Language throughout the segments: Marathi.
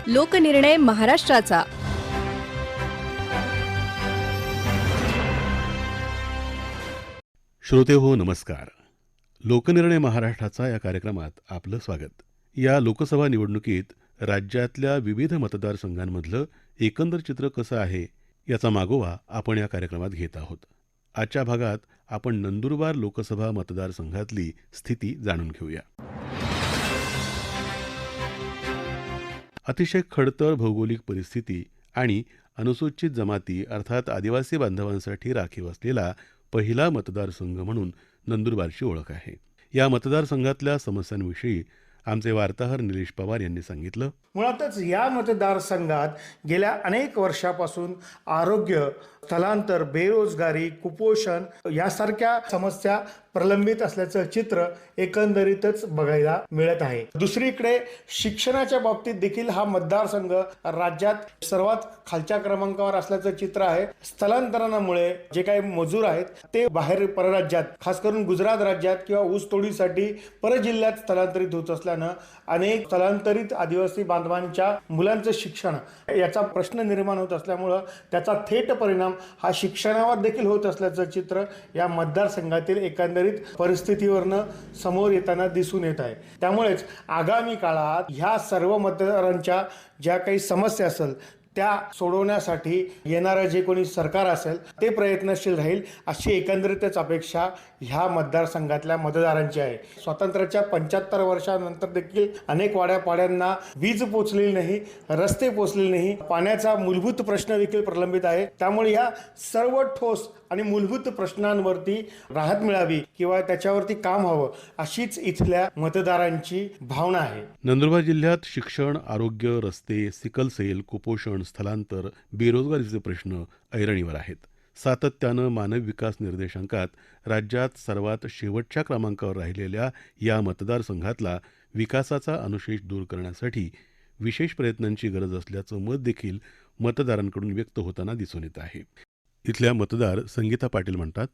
लोकनिर्णय महाराष्ट्राचा. श्रोते हो, नमस्कार. लोकनिर्णय महाराष्ट्राचा या कार्यक्रमात आपलं स्वागत. या लोकसभा निवडणुकीत राज्यातल्या विविध मतदारसंघांमधलं एकंदर चित्र कसं आहे याचा मागोवा आपण या कार्यक्रमात घेत आहोत. आजच्या भागात आपण नंदुरबार लोकसभा मतदारसंघातली स्थिती जाणून घेऊया. अतिशय खडतर भौगोलिक परिस्थिती आणि अनुसूचित जमाती अर्थात आदिवासी बांधवांसाठी राखीव असलेला पहिला मतदारसंघ म्हणून नंदुरबारची ओळख आहे. या मतदारसंघातल्या समस्यांविषयी आमचे वार्ताहर निलेश पवार यांनी सांगितलं. मुळातच या मतदारसंघात गेल्या अनेक वर्षापासून आरोग्य, स्थलांतर, बेरोजगारी, कुपोषण यासारख्या समस्या प्रलंबित असल्याचं चित्र एकंदरीतच बघायला मिळत आहे. दुसरीकडे शिक्षणाच्या बाबतीत देखील हा मतदारसंघ राज्यात सर्वात खालच्या क्रमांकावर असल्याचं चित्र आहे. स्थलांतरणामुळे जे काही मजूर आहेत ते बाहेर परराज्यात, खास करून गुजरात राज्यात किंवा ऊसतोडीसाठी परजिल्ह्यात स्थलांतरित होत असल्यानं अनेक स्थलांतरित आदिवासी बांधवांच्या मुलांचं शिक्षण याचा प्रश्न निर्माण होत असल्यामुळं त्याचा थेट परिणाम हा शिक्षणावर देखील होत असल्याचं चित्र या मतदारसंघातील एकंदरीत परिस्थितीवरनं समोर येताना दिसून येत आहे. त्यामुळेच आगामी काळात ह्या सर्व मतदारांच्या ज्या काही समस्या असेल त्या सोडवण्यासाठी येणारं जे कोणी सरकार असेल ते प्रयत्नशील राहील अशी एकंदरीतच अपेक्षा ह्या मतदारसंघातल्या मतदारांची आहे. स्वातंत्र्याच्या 75 वर्षानंतर देखील अनेक वाड्यापाड्यांना वीज पोचलेली नाही, रस्ते पोचलेले नाही, पाण्याचा मूलभूत प्रश्न देखील प्रलंबित आहे. त्यामुळे ह्या सर्व ठोस आणि मूलभूत प्रश्नांवरती राहत मिळावी किंवा त्याच्यावरती काम व्हावं अशीच इथल्या मतदारांची भावना आहे. नंदुरबार जिल्ह्यात शिक्षण, आरोग्य, रस्ते, सिकलसेल, कुपोषण, स्थलांतर, बेरोजगारीचे प्रश्न ऐरणीवर आहेत. सातत्यानं मानव विकास निर्देशांकात राज्यात सर्वात शेवटच्या क्रमांकावर राहिलेल्या या मतदारसंघातला विकासाचा अनुशेष दूर करण्यासाठी विशेष प्रयत्नांची गरज असल्याचं मत देखील मतदारांकडून व्यक्त होताना दिसून येत आहे. इथल्या मतदार संगीता पाटील म्हणतात,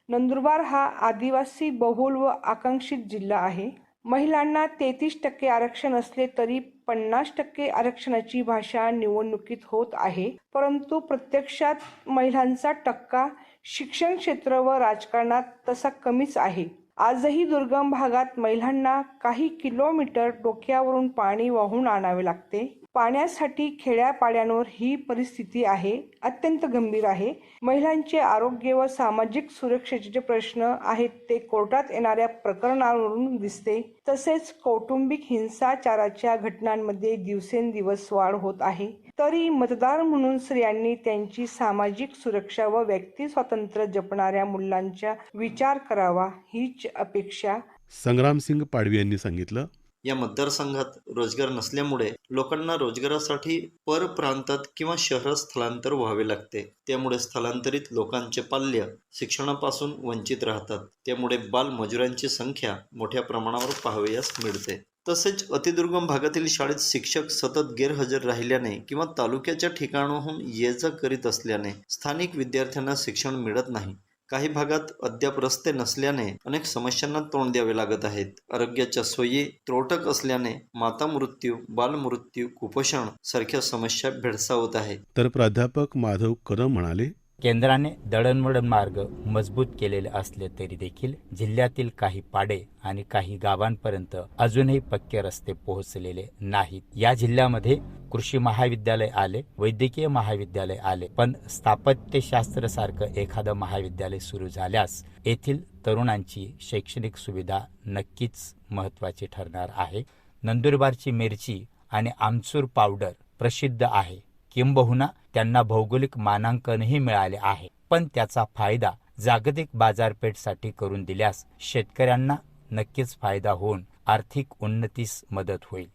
नंदुरबार हा आदिवासी बहुल व आकांक्षित जिल्हा आहे. महिलांना 33% आरक्षण असले तरी 50% आरक्षणाची भाषा निवडणुकीत होत आहे. परंतु प्रत्यक्षात महिलांचा टक्का शिक्षण क्षेत्र व राजकारणात तसा कमीच आहे. आजही दुर्गम भागात महिलांना काही किलोमीटर डोक्यावरून पाणी वाहून आणावे लागते. पाण्यासाठी खेड्यापाड्यांवर ही परिस्थिती आहे, अत्यंत गंभीर आहे. महिलांचे आरोग्य व सामाजिक सुरक्षेचे प्रश्न आहेत ते कोर्टात येणाऱ्या प्रकरणांवरून दिसते. तसेच कौटुंबिक हिंसाचाराच्या घटनांमध्ये दिवसेंदिवस वाढ होत आहे. तरी मतदार म्हणून स्त्रियांनी त्यांची सामाजिक सुरक्षा व व्यक्ती स्वातंत्र्य जपणाऱ्या मूल्यांचा विचार करावा हीच अपेक्षा संग्रामसिंग पाडवी यांनी सांगितलं. या मतदारसंघात रोजगार नसल्यामुळे लोकांना रोजगारासाठी परप्रांतात किंवा शहरात स्थलांतर व्हावे लागते. त्यामुळे स्थलांतरित लोकांचे पाल्य शिक्षणापासून वंचित राहतात. त्यामुळे बालमजुरांची संख्या मोठ्या प्रमाणावर पाहावयास मिळते. तसेच अतिदुर्गम भागातील शाळेत शिक्षक सतत गैरहजर राहिल्याने किंवा तालुक्याच्या ठिकाणाहून ये जा करीत असल्याने स्थानिक विद्यार्थ्यांना शिक्षण मिळत नाही. काही भागात अद्याप रस्ते नसल्याने अनेक समस्यांना तोंड द्यावे लागत आहेत. आरोग्याच्या सोयी त्रोटक असल्याने माता मृत्यू, बालमृत्यू, कुपोषण सारख्या समस्या भेडसावत आहेत. तर प्राध्यापक माधव कदम म्हणाले, केंद्राने दळणवळण मार्ग मजबूत केलेले असले तरी देखील जिल्ह्यातील काही पाडे आणि काही गावांपर्यंत अजूनही पक्के रस्ते पोहोचलेले नाहीत. या जिल्ह्यामध्ये कृषी महाविद्यालय आले, वैद्यकीय महाविद्यालय आले, पण स्थापत्यशास्त्र सारखं एखादं महाविद्यालय सुरू झाल्यास येथील तरुणांची शैक्षणिक सुविधा नक्कीच महत्त्वाची ठरणार आहे. नंदुरबारची मिरची आणि आमचूर पावडर प्रसिद्ध आहे. किंबहुना त्यांना भौगोलिक मानांकनही मिळाले आहे. पण त्याचा फायदा जागतिक बाजारपेठसाठी करून दिल्यास शेतकऱ्यांना नक्कीच फायदा होऊन आर्थिक उन्नतीस मदत होईल.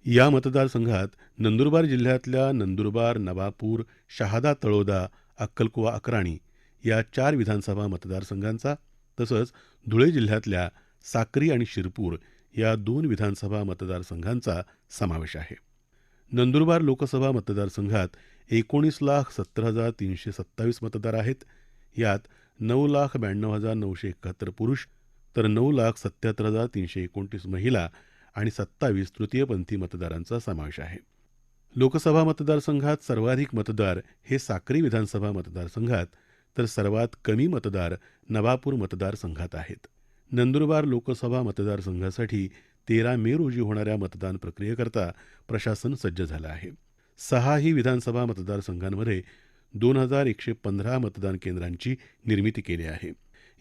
या मतदारसंघात नंदुरबार जिल्ह्यातल्या नंदुरबार, नवापूर, शहादा तळोदा, अक्कलकुवा अक्राणी या 4 विधानसभा मतदारसंघांचा तसंच धुळे जिल्ह्यातल्या साक्री आणि शिरपूर या 2 विधानसभा मतदारसंघांचा समावेश आहे. नंदुरबार लोकसभा मतदारसंघात 19,70,327 मतदार आहेत. यात 9,92,971 पुरुष तर 9,77,329 महिला आणि 27 तृतीयपंथी मतदारांचा समावेश आहे. लोकसभा मतदारसंघात सर्वाधिक मतदार हे साक्री विधानसभा मतदारसंघात तर सर्वात कमी मतदार नवापूर मतदारसंघात आहेत. नंदुरबार लोकसभा मतदारसंघासाठी 13 मे रोजी होणाऱ्या मतदान प्रक्रियेकरता प्रशासन सज्ज झालं आहे. 6ही विधानसभा मतदारसंघांमध्ये 2115 मतदान केंद्रांची निर्मिती केली आहे.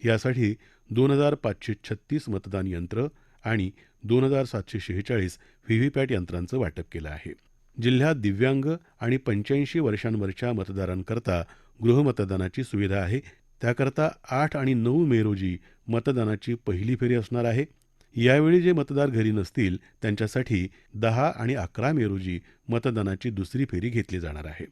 यासाठी 2536 मतदान यंत्र आणि 2746 व्हीव्हीपॅट यंत्रांचं वाटप केलं आहे. जिल्ह्यात दिव्यांग आणि 85 वर्षांवरच्या मतदारांकरता गृहमतदानाची सुविधा आहे. त्याकरता 8 आणि 9 मे रोजी मतदानाची पहिली फेरी असणार आहे. यावेळी जे मतदार घरी नसतील त्यांच्यासाठी 10 आणि 11 मे रोजी मतदानाची दुसरी फेरी घेतली जाणार आहे.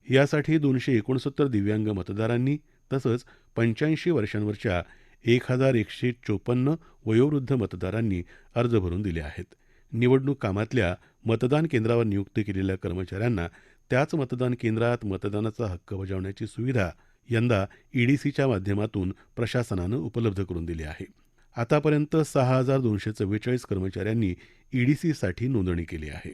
यासाठी 269 दिव्यांग मतदारांनी तसंच 85 वर्षांवरच्या 1154 वयोवृद्ध मतदारांनी अर्ज भरून दिले आहेत. निवडणूक कामातल्या मतदान केंद्रावर नियुक्त केलेल्या कर्मचाऱ्यांना त्याच मतदान केंद्रात मतदानाचा हक्क बजावण्याची सुविधा यंदा ईडीसीच्या माध्यमातून प्रशासनानं उपलब्ध करून दिली आहे. आतापर्यंत 6244 कर्मचाऱ्यांनी ईडीसीसाठी नोंदणी केली आहे.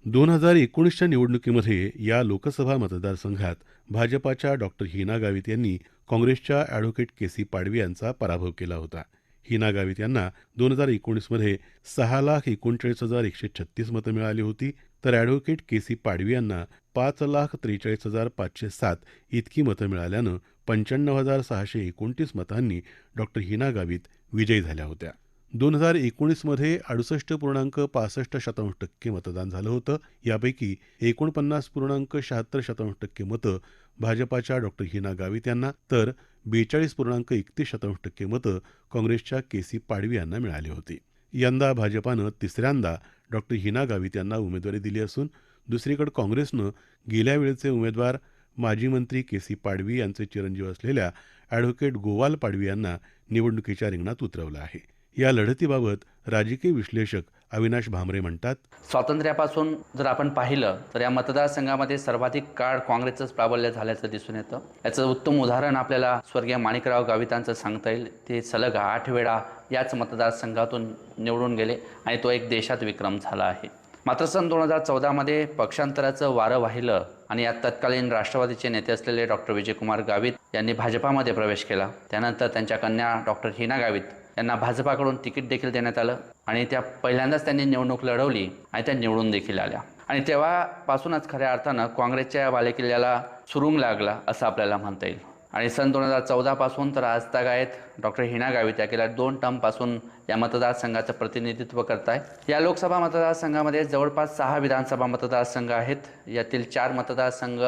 2019च्या निवडणुकीमध्ये या लोकसभा मतदारसंघात भाजपाच्या डॉक्टर हिना गावित यांनी काँग्रेसच्या ॲडव्होकेट केसी पाडवी यांचा पराभव केला होता. हिना गावित यांना 2019मध्ये 6,39,136 मतं मिळाली होती, तर ॲडव्होकेट केसी पाडवी यांना 5,43,507 इतकी मतं मिळाल्यानं 95,629 मतांनी डॉक्टर हिना गावित विजयी झाल्या होत्या. 2019मध्ये 68.65% मतदान झालं होतं. यापैकी 49.76% मतं भाजपाच्या डॉक्टर हिना गावित यांना तर 42.31% मतं काँग्रेसच्या केसी पाडवी यांना मिळाली होती. यंदा भाजपानं तिसऱ्यांदा डॉक्टर हिना गावित यांना उमेदवारी दिली असून दुसरीकडे काँग्रेसनं गेल्या वेळेचे उमेदवार माजी मंत्री केसी पाडवी यांचे चिरंजीव असलेल्या ॲडव्होकेट गोवाल पाडवी यांना निवडणुकीच्या रिंगणात उतरवलं आहे. या लढतीबाबत राजकीय विश्लेषक अविनाश भामरे म्हणतात, स्वातंत्र्यापासून जर आपण पाहिलं तर या मतदारसंघामध्ये सर्वाधिक काळ काँग्रेसचंच प्राबल्य झाल्याचं दिसून येतं. याचं उत्तम उदाहरण आपल्याला स्वर्गीय माणिकराव गावितांचं सांगता येईल. ते सलग 8 वेळा याच मतदारसंघातून निवडून गेले आणि तो एक देशात विक्रम झाला आहे. मात्र सन 2014मध्ये पक्षांतराचं वारं वाहिलं आणि यात तत्कालीन राष्ट्रवादीचे नेते असलेले डॉक्टर विजयकुमार गावित यांनी भाजपामध्ये प्रवेश केला. त्यानंतर त्यांच्या कन्या डॉक्टर हिना गावित यांना भाजपाकडून तिकीट देखील देण्यात आलं आणि त्या पहिल्यांदाच त्यांनी निवडणूक लढवली आणि त्या निवडून देखील आल्या. आणि तेव्हापासूनच खऱ्या अर्थानं काँग्रेसच्या बालेकिल्ल्याला सुरुंग लागला असं आपल्याला म्हणता येईल. आणि सन 2014 पासून तर आजतागायत डॉक्टर हिना गावित या गेल्या 2 टर्मपासून या मतदारसंघाचं प्रतिनिधित्व करताय. या लोकसभा मतदारसंघामध्ये जवळपास 6 विधानसभा मतदारसंघ आहेत. यातील 4 मतदारसंघ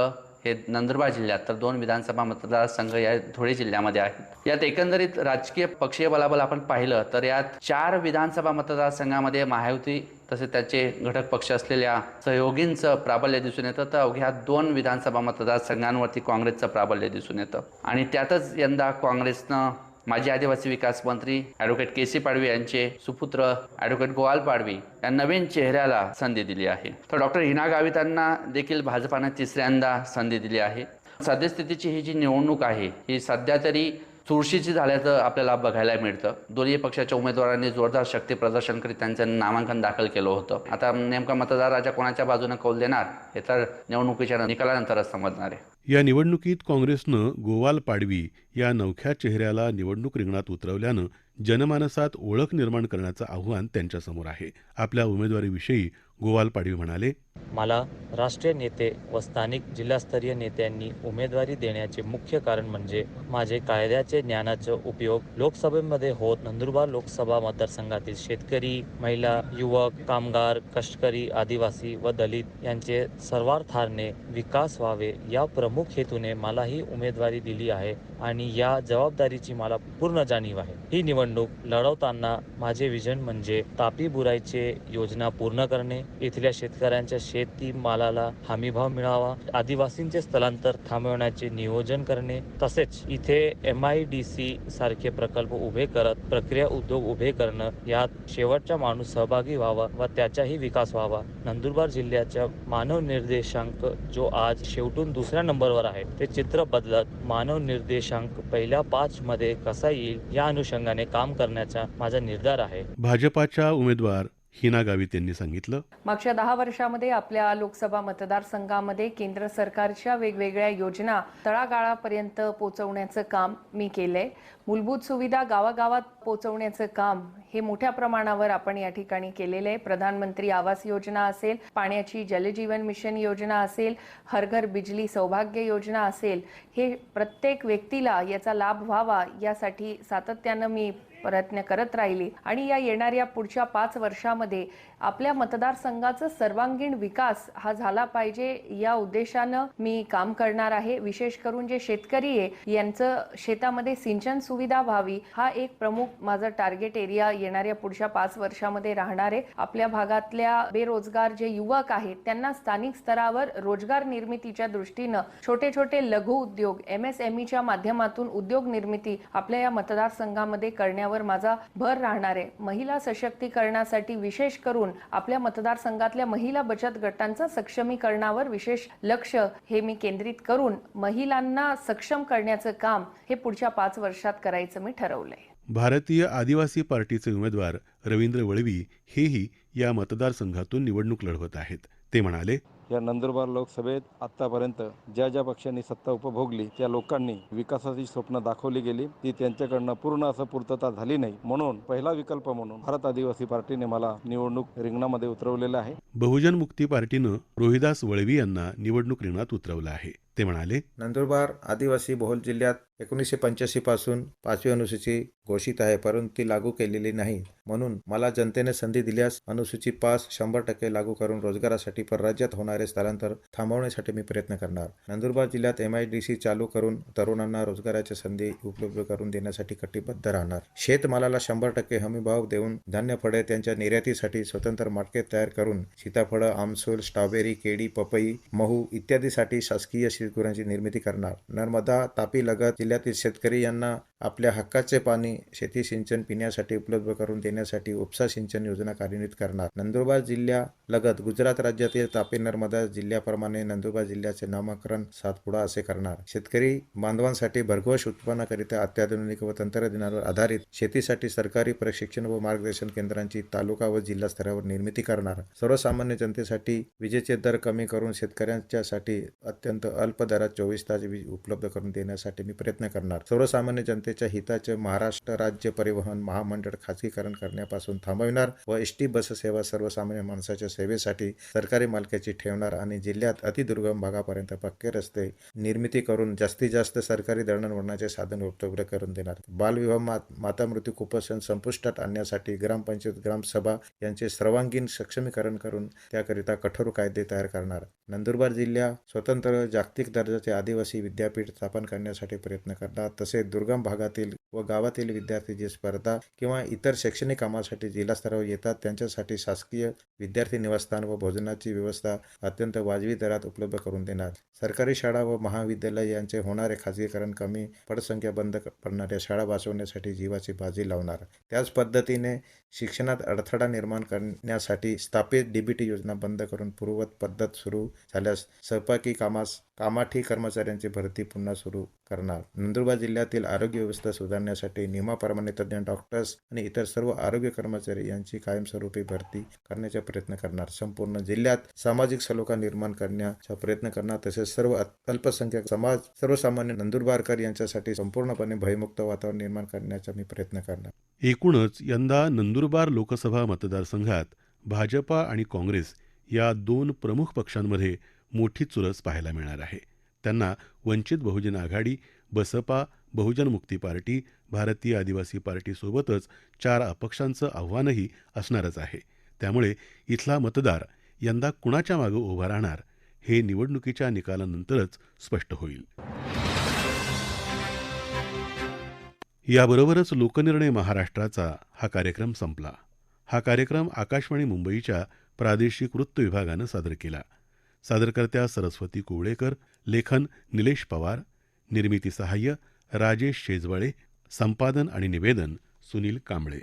हे नंदुरबार जिल्ह्यात तर 2 विधानसभा मतदारसंघ या धुळे जिल्ह्यामध्ये आहेत. यात एकंदरीत राजकीय पक्षीय बलाबल आपण पाहिलं तर यात 4 विधानसभा मतदारसंघामध्ये महायुती तसेच त्याचे घटक पक्ष असलेल्या सहयोगींचं प्राबल्य दिसून येतं, तर अवघ्या 2 विधानसभा मतदारसंघांवरती काँग्रेसचं प्राबल्य दिसून येतं. आणि त्यातच यंदा काँग्रेसनं माजी आदिवासी विकास मंत्री ॲडव्होकेट केसी पाडवी यांचे सुपुत्र ॲडव्होकेट गोवाल पाडवी या नवीन चेहऱ्याला संधी दिली आहे. तर डॉक्टर हिना गावितांना देखील भाजपानं तिसऱ्यांदा संधी दिली आहे. सद्यस्थितीची ही जी निवडणूक आहे ही सध्या तरी चुरशीची झाल्याचं आपल्याला बघायला मिळतं. दोन्ही पक्षाच्या उमेदवारांनी जोरदार शक्ती प्रदर्शन करीत त्यांचं नामांकन दाखल केलं होतं. आता नेमका मतदार राजा कोणाच्या बाजूने कौल देणार हे तर निवडणुकीच्या निकालानंतरच समजणार आहे. या निवडणुकीत काँग्रेसनं गोवाल पाडवी या नवख्या चेहऱ्याला निवडणूक रिंगणात उतरवल्यानं जनमानसात ओळख निर्माण करण्याचं आव्हान त्यांच्यासमोर आहे. आपल्या उमेदवारीविषयी गोवाल पाडवी म्हणाले, मला राष्ट्रीय नेते व स्थानिक जिल्हास्तरीय नेत्यांनी उमेदवारी देण्याचे मुख्य कारण म्हणजे माझे कायद्याचे ज्ञानाचा उपयोग लोकसभेमध्ये होत नंदुरबार लोकसभा मतदारसंघातील शेतकरी, महिला, युवक, कामगार, कष्टकरी, आदिवासी व दलित यांचे सर्वार्थाने विकास व्हावे या प्रमुख हेतूने मला ही उमेदवारी दिली आहे आणि या जबाबदारीची मला पूर्ण जाणीव आहे. ही निवडणूक लढवताना माझे विजन म्हणजे तापी बुराईचे योजना पूर्ण करणे, इथल्या शेतकऱ्यांच्या शेती मालाला हमीभाव मिळावा, आदिवासींचे स्थलांतर थांबवण्याचे नियोजन करणे, तसेच इथे MIDC सारखे प्रकल्प उभे करत प्रक्रिया उद्योग उभे करणं, यात शेवटचा माणूस सहभागी व्हावा व त्याचाही विकास व्हावा. नंदुरबार जिल्ह्याचा मानव निर्देशांक जो आज शेवटून 2ऱ्या नंबरवर आहे ते चित्र बदलत मानव निर्देशांक पहिल्या 5 मध्ये कसा येईल या अनुषंगाने काम करण्याचा माझा निर्धार आहे. भाजपाच्या उमेदवार हिना गावित यांनी सांगितलं. मागच्या 10 वर्षामध्ये आपल्या लोकसभा मतदारसंघामध्ये केंद्र सरकारच्या वेगवेगळ्या योजना तळागाळापर्यंत पोहोचवण्याचं काम मी केलंय. मूलभूत सुविधा गावागावात पोहोचवण्याचं काम हे मोठ्या प्रमाणावर आपण या ठिकाणी केलेलं आहे. प्रधानमंत्री आवास योजना असेल, पाण्याची जलजीवन मिशन योजना असेल, हर घर बिजली सौभाग्य योजना असेल, हे प्रत्येक व्यक्तीला याचा लाभ व्हावा यासाठी सातत्यानं मी प्रयत्न करत राहिली आणि या येणाऱ्या पुढच्या 5 वर्षामध्ये आपल्या मतदारसंघाचा सर्वांगीण विकास हा झाला पाहिजे या उद्देशानं मी काम करणार आहे. विशेष करून जे शेतकरी आहे यांचं शेतामध्ये सिंचन सुविधा व्हावी हा एक प्रमुख माझं टार्गेट एरिया येणाऱ्या पुढच्या 5 वर्षामध्ये राहणार आहे. आपल्या भागातल्या बेरोजगार जे युवक आहेत त्यांना स्थानिक स्तरावर रोजगार निर्मितीच्या दृष्टीनं छोटे छोटे लघु उद्योग MSMEच्या माध्यमातून उद्योग निर्मिती आपल्या या मतदारसंघामध्ये करण्यावर माझा भर राहणार आहे. महिला सशक्तीकरणासाठी विशेष करून आपल्या मतदारसंघातल्या महिला बचत गटांचा सक्षमीकरणावर विशेष लक्ष हे मी केंद्रित करून महिलांना सक्षम करण्याचं काम हे पुढच्या 5 वर्षात करायचं मी ठरवलंय. भारतीय आदिवासी पार्टीचे उमेदवार रवींद्र वळवी हेही या मतदारसंघातून निवडणूक लढवत आहेत. ते म्हणाले, या नंदुरबार लोकसभेत आतापर्यंत ज्या ज्या पक्षांनी सत्ता उपभोगली त्या लोकांनी विकासाची स्वप्न दाखवली गेली, ती त्यांच्याकडनं पूर्ण असं पूर्तता झाली नाही. म्हणून पहिला विकल्प म्हणून भारत आदिवासी पार्टीने मला निवडणूक रिंगणामध्ये उतरवलेलं आहे. बहुजन मुक्ती पार्टीनं रोहिदास वळवी यांना निवडणूक रिंगणात उतरवलं आहे. ते म्हणाले, नंदुरबार आदिवासी बहुल जिल्ह्यात 1985 पासून 5वी अनुसूची घोषित आहे, परंतु ती लागू केलेली नाही. म्हणून मला जनतेने संधी दिल्यास अनुसूची 5 100% लागू करून रोजगारासाठी परराज्यात होणारे स्थलांतर थांबवण्यासाठी मी प्रयत्न करणार. नंदुरबार जिल्ह्यात MIDC चालू करून तरुणांना रोजगाराच्या संधी उपलब्ध करून देण्यासाठी कटिबद्ध राहणार. शेतमालाला 100% हमीभाव देऊन धान्य फळे त्यांच्या निर्यातीसाठी स्वतंत्र मार्केट तयार करून सीताफळं, आमसूल, स्ट्रॉबेरी, केळी, पपई, महू इत्यादीसाठी शासकीय शीतगृहांची निर्मिती करणार. नर्मदा, तापी लगत जिल्ह्यातील शेतकरी यांना आपल्या हक्काचे पाणी शेती सिंचन पिण्यासाठी उपलब्ध करून देण्यासाठी उपसा सिंचन योजना कार्यान्वित करणार. नंदुरबार जिल्ह्यालगत गुजरात राज्यातील तापी नर्मदा जिल्ह्याप्रमाणे नंदुरबार जिल्ह्याचे नामकरण सातपुडा असे करणार. शेतकरी बांधवांसाठी भरघोस उत्पन्नाकरिता अत्याधुनिक व तंत्रज्ञानावर आधारित शेतीसाठी सरकारी प्रशिक्षण व मार्गदर्शन केंद्रांची तालुका व जिल्हा स्तरावर निर्मिती करणार. सर्वसामान्य जनतेसाठी विजेचे दर कमी करून शेतकऱ्यांच्यासाठी अत्यंत अल्प दरात 24 तास वीज उपलब्ध करून देण्यासाठी मी प्रयत्न करणार. सर्वसामान्य जनतेच्या हिताचे महाराष्ट्र राज्य परिवहन महामंडळ खाजगीकरण करण्यापासून थांबविणार व ST बस सेवा सर्वसामान्य माणसाच्या सेवेसाठी सरकारी मालकीची ठेवणार आणि जिल्ह्यात अतिदुर्गम भागापर्यंत पक्के रस्ते निर्मिती करून जास्तीत जास्त सरकारी दळणवळणाचे साधन उपलब्ध करून देणार. बालविवाह, मातामृत्यू, कुपोषण संपुष्टात आणण्यासाठी ग्रामपंचायत, ग्रामसभा यांचे सर्वांगीण सक्षमीकरण करून त्याकरिता कठोर कायदे तयार करणार. नंदुरबार जिल्हा स्वतंत्र जागतिक दर्जाचे आदिवासी विद्यापीठ स्थापन करण्यासाठी प्रयत्न करणार. तसेच दुर्गम भागातील व गावातील विद्यार्थी जे स्पर्धा किंवा इतर शैक्षणिक कामासाठी जिल्हा स्तरावर येतात त्यांच्यासाठी शासकीय विद्यार्थी निवासस्थान व भोजनाची व्यवस्था अत्यंत वाजवी दरात उपलब्ध करून देणार. सरकारी शाळा व महाविद्यालय यांचे होणारे खाजगीकरण, कमी पटसंख्या बंद पडणाऱ्या शाळा वाचवण्यासाठी जीवाची बाजी लावणार. त्याच पद्धतीने शिक्षणात अडथळा निर्माण करण्यासाठी स्थापित DBT योजना बंद करून पूर्ववत पद्धत सुरू झाल्यास सहपाठी कामाठी कर्मचाऱ्यांची भरती पुन्हा सुरू करणार. नंदुरबार जिल्ह्यातील आरोग्य व्यवस्था सुधारण्यासाठी नियमाप्रमाणे तज्ज्ञ डॉक्टर्स आणि इतर सर्व आरोग्य कर्मचारी यांची कायमस्वरूपी भरती करण्याचा प्रयत्न करणार. संपूर्ण जिल्ह्यात सामाजिक सलोखा निर्माण करण्याचा प्रयत्न करणार. तसेच सर्व अल्पसंख्याक समाज, सर्वसामान्य नंदुरबारकर यांच्यासाठी संपूर्णपणे भयमुक्त वातावरण निर्माण करण्याचा मी प्रयत्न करणार. एकूणच यंदा नंदुरबार लोकसभा मतदारसंघात भाजपा आणि काँग्रेस या 2 प्रमुख पक्षांमध्ये मोठी चुरस पाहायला मिळणार आहे. त्यांना वंचित बहुजन आघाडी, बसपा, बहुजन मुक्ती पार्टी, भारतीय आदिवासी पार्टीसोबतच 4 अपक्षांचं आव्हानही असणारच आहे. त्यामुळे इथला मतदार यंदा कुणाच्या मागे उभा राहणार हे निवडणुकीच्या निकालानंतरच स्पष्ट होईल. याबरोबरच लोकनिर्णय महाराष्ट्राचा हा कार्यक्रम संपला. हा कार्यक्रम आकाशवाणी मुंबईच्या प्रादेशिक वृत्त विभागानं सादर केला. सादरकर्त्या सरस्वती कुवळेकर, लेखन निलेश पवार, निर्मिती सहाय्य राजेश शेजवळे, संपादन आणि निवेदन सुनील कांबळे.